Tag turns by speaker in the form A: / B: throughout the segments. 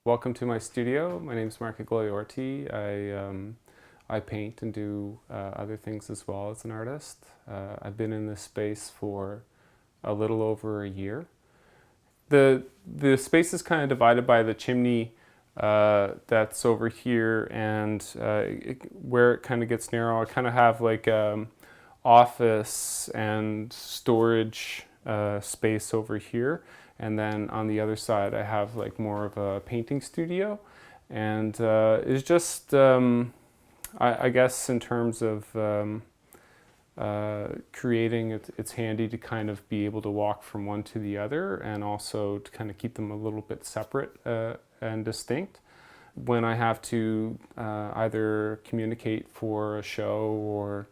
A: Welcome to my studio. My name is Igloliorte. I paint and do other things as well as an artist. I've been in this space for a little over a year. The space is kind of divided by the chimney that's over here, and where it kind of gets narrow, I kind of have like office and storage space over here. And then on the other side, I have like more of a painting studio. And it's just, I guess in terms of creating, it's handy to kind of be able to walk from one to the other, and also to kind of keep them a little bit separate and distinct. When I have to either communicate for a show or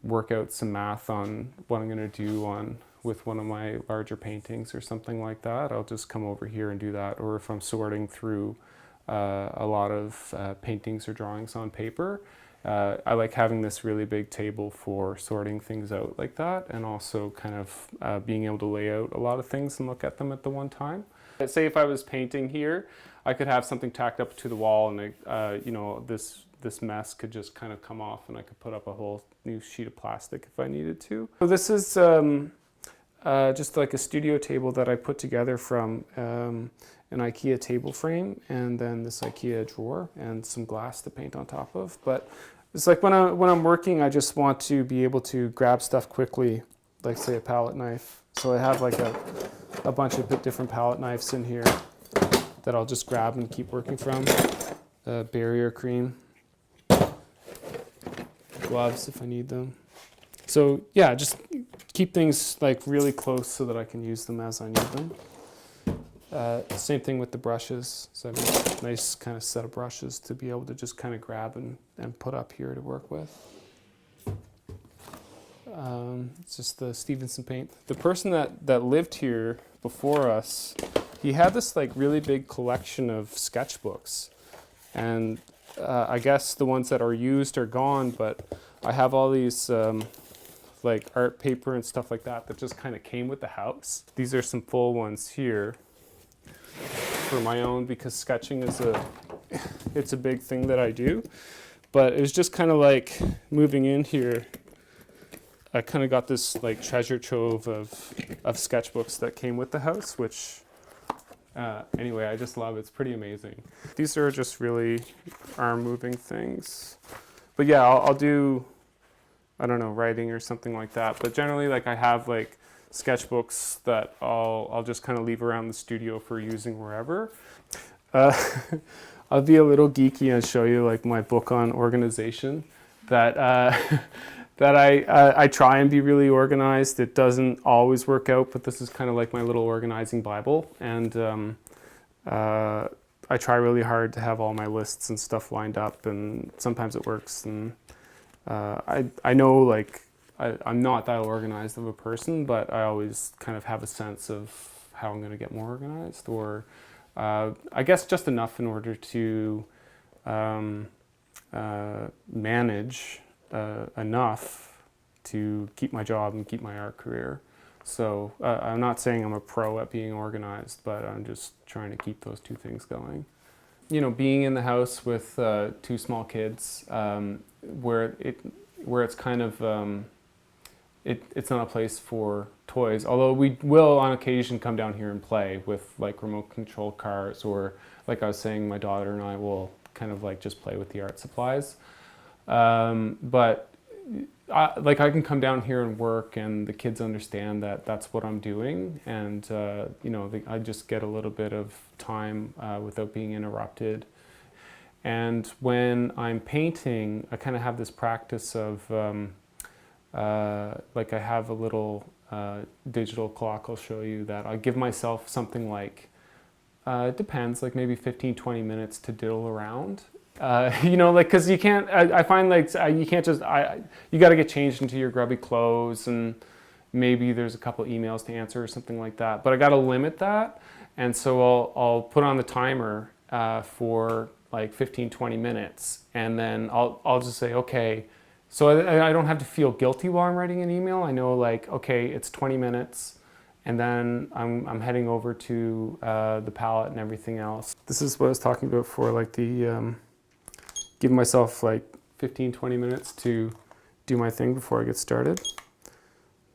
A: work out some math on what I'm going to do with one of my larger paintings or something like that, I'll just come over here and do that. Or if I'm sorting through a lot of paintings or drawings on paper, I like having this really big table for sorting things out like that, and also kind of being able to lay out a lot of things and look at them at the one time. Say if I was painting here, I could have something tacked up to the wall, and this mess could just kind of come off, and I could put up a whole new sheet of plastic if I needed to. So this is just like a studio table that I put together from an IKEA table frame, and then this IKEA drawer and some glass to paint on top of. But it's like when I'm working, I just want to be able to grab stuff quickly, like say a palette knife. So I have like a bunch of different palette knives in here that I'll just grab and keep working from. Barrier cream, gloves if I need them. So yeah, just keep things like really close so that I can use them as I need them. Same thing with the brushes. So I have a nice kind of set of brushes to be able to just kind of grab and put up here to work with. It's just the Stevenson paint. The person that lived here before us, he had this like really big collection of sketchbooks. And I guess the ones that are used are gone, but I have all these like art paper and stuff like that just kind of came with the house. These are some full ones here for my own, because sketching is it's a big thing that I do. But it was just kind of like moving in here, I kind of got this like treasure trove of sketchbooks that came with the house, which anyway, I just love. It's pretty amazing. These are just really arm moving things. But yeah, I'll do, I don't know, writing or something like that. But generally, like I have like sketchbooks that I'll just kind of leave around the studio for using wherever. I'll be a little geeky and show you like my book on organization that that I try and be really organized. It doesn't always work out, but this is kind of like my little organizing Bible. And I try really hard to have all my lists and stuff lined up, and sometimes it works. And I know like I'm not that organized of a person, but I always kind of have a sense of how I'm going to get more organized, or I guess just enough in order to manage enough to keep my job and keep my art career. So I'm not saying I'm a pro at being organized, but I'm just trying to keep those two things going. You know, being in the house with two small kids, where it's kind of it's not a place for toys, although we will on occasion come down here and play with like remote control cars, or like I was saying, my daughter and I will kind of like just play with the art supplies. But I can come down here and work, and the kids understand that that's what I'm doing, and you know, I just get a little bit of time without being interrupted. And when I'm painting, I kind of have this practice of like I have a little digital clock I'll show you, that I give myself something like, it depends, like maybe 15-20 minutes to diddle around. You know, like, because you can't, I find like you can't just, you got to get changed into your grubby clothes, and maybe there's a couple emails to answer or something like that, but I got to limit that. And so I'll put on the timer for like 15-20 minutes, and then I'll just say, okay, so I don't have to feel guilty while I'm writing an email. I know like, okay, it's 20 minutes, and then I'm heading over to the palette and everything else. This is what I was talking about for like the give myself like 15-20 minutes to do my thing before I get started.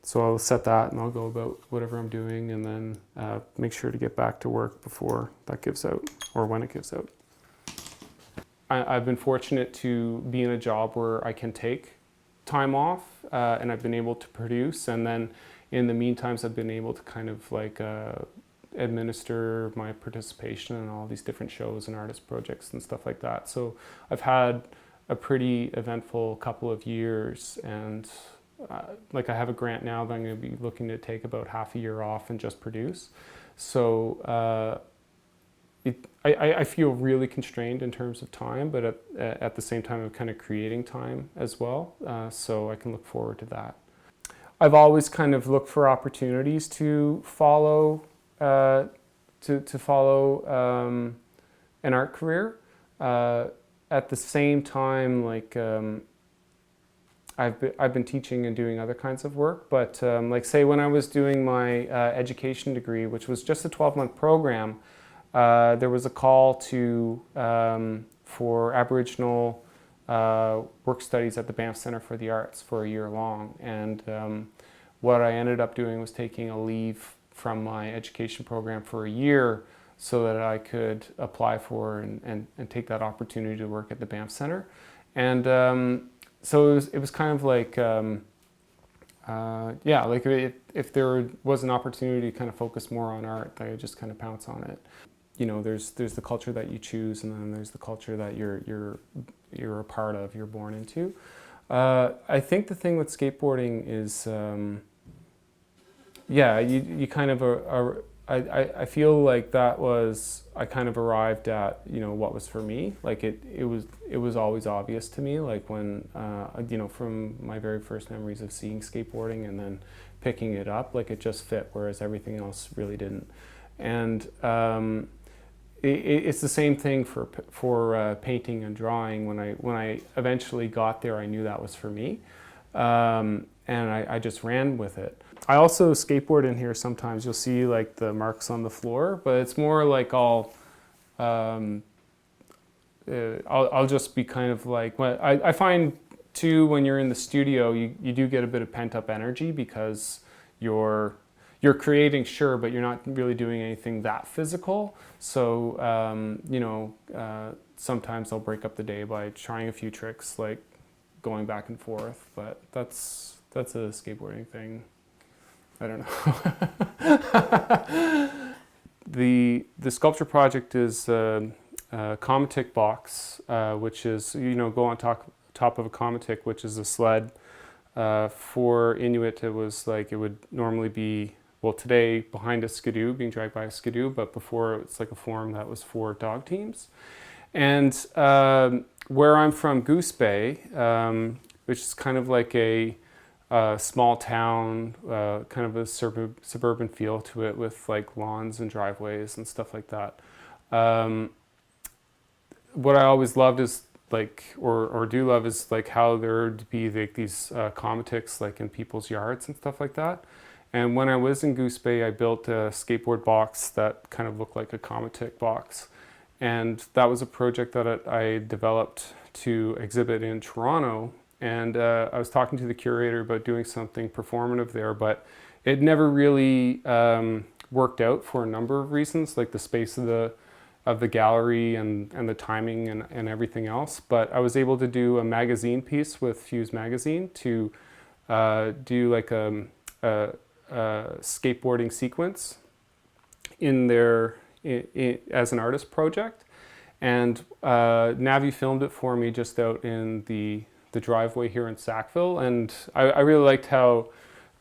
A: So I'll set that and I'll go about whatever I'm doing, and then make sure to get back to work before that gives out, or when it gives out. I've been fortunate to be in a job where I can take time off, and I've been able to produce, and then in the meantime I've been able to kind of like administer my participation in all these different shows and artist projects and stuff like that. So I've had a pretty eventful couple of years, and like I have a grant now that I'm going to be looking to take about half a year off and just produce. So I feel really constrained in terms of time, but at the same time I'm kind of creating time as well, so I can look forward to that. I've always kind of looked for opportunities to follow an art career. At the same time, like I've been teaching and doing other kinds of work, but like say when I was doing my education degree, which was just a 12-month program, there was a call to for Aboriginal work studies at the Banff Centre for the Arts for a year long, and what I ended up doing was taking a leave from my education program for a year so that I could apply for and take that opportunity to work at the Banff Centre. And so it was kind of like, yeah, like if there was an opportunity to kind of focus more on art, I would just kind of pounce on it. You know, there's the culture that you choose, and then there's the culture that you're a part of, you're born into. I think the thing with skateboarding is, yeah, you kind of I feel like that was, I kind of arrived at, you know, what was for me. Like it was always obvious to me, like when, you know, from my very first memories of seeing skateboarding and then picking it up, like it just fit, whereas everything else really didn't. And it's the same thing for painting and drawing. When I eventually got there, I knew that was for me, and I just ran with it. I also skateboard in here sometimes. You'll see like the marks on the floor, but it's more like I'll just be kind of like, I find too, when you're in the studio, you do get a bit of pent up energy because you're creating, sure, but you're not really doing anything that physical. So, you know, sometimes I'll break up the day by trying a few tricks, like going back and forth, but that's a skateboarding thing. I don't know. The sculpture project is a Comatic box, which is, you know, go on top of a Comatic, which is a sled. For Inuit, it was like, it would normally be, well, today behind a skidoo, being dragged by a skidoo, but before it's like a form that was for dog teams. And where I'm from, Goose Bay, which is kind of like a small town, kind of a suburban feel to it, with like lawns and driveways and stuff like that. What I always loved is like, or do love, is like how there would be like these Comatics like in people's yards and stuff like that. And when I was in Goose Bay, I built a skateboard box that kind of looked like a Comatic box. And that was a project that I developed to exhibit in Toronto. And I was talking to the curator about doing something performative there, but it never really worked out for a number of reasons, like the space of the gallery and the timing and everything else. But I was able to do a magazine piece with Fuse Magazine to do like a skateboarding sequence in there as an artist project. And Navi filmed it for me just out in the driveway here in Sackville, and I really liked how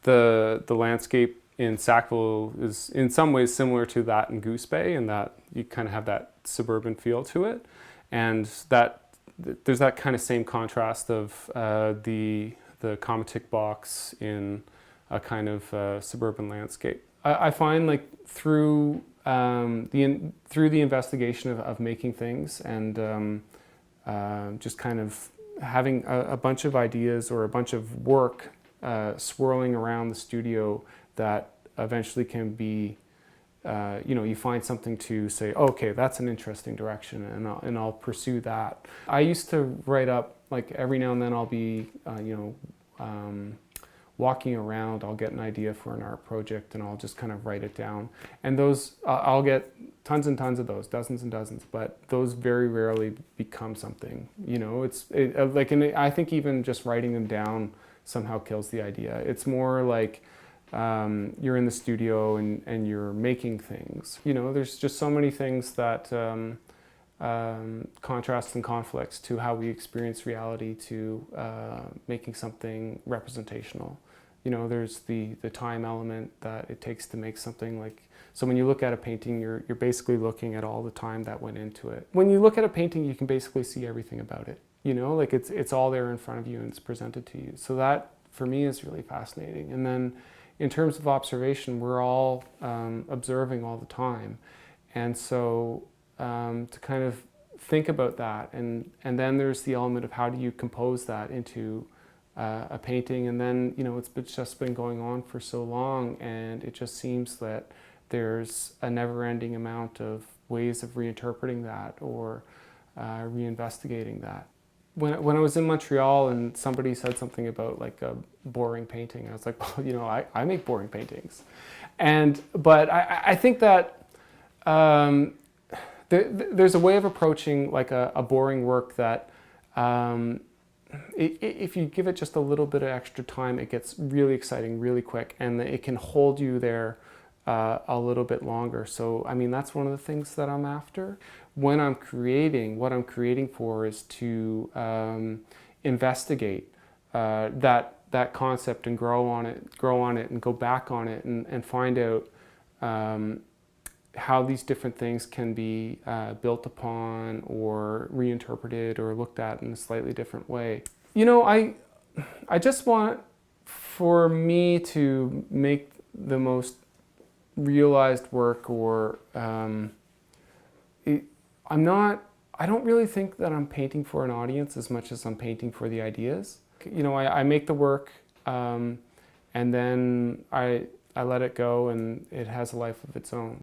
A: the landscape in Sackville is in some ways similar to that in Goose Bay, and that you kind of have that suburban feel to it, and that there's that kind of same contrast of the Comatic box in a kind of suburban landscape. I find like through the investigation of making things and just kind of having a bunch of ideas or a bunch of work swirling around the studio that eventually can be, you know, you find something to say, oh, okay, that's an interesting direction, and I'll pursue that. I used to write up, like every now and then I'll be, you know, walking around, I'll get an idea for an art project and I'll just kind of write it down. And those, I'll get tons and tons of those, dozens and dozens, but those very rarely become something, you know. Like, and I think even just writing them down somehow kills the idea. It's more like you're in the studio and you're making things. You know, there's just so many things that contrasts and conflicts to how we experience reality to making something representational. You know, there's the time element that it takes to make something. Like, so when you look at a painting, you're basically looking at all the time that went into it. When you look at a painting, you can basically see everything about it. You know, like it's all there in front of you and it's presented to you. So that, for me, is really fascinating. And then in terms of observation, we're all observing all the time. And so to kind of think about that, and then there's the element of how do you compose that into a painting. And then, you know, it's just been going on for so long, and it just seems that there's a never-ending amount of ways of reinterpreting that or reinvestigating that. When I was in Montreal and somebody said something about like a boring painting, I was like, well, you know, I make boring paintings. But I think that there's a way of approaching like a boring work that if you give it just a little bit of extra time, it gets really exciting really quick, and it can hold you there a little bit longer. So, I mean, that's one of the things that I'm after. When I'm creating, what I'm creating for is to investigate that concept and grow on it and go back on it and find out how these different things can be built upon or reinterpreted or looked at in a slightly different way. You know, I just want for me to make the most realized work, or I don't really think that I'm painting for an audience as much as I'm painting for the ideas. You know, I make the work and then I let it go, and it has a life of its own.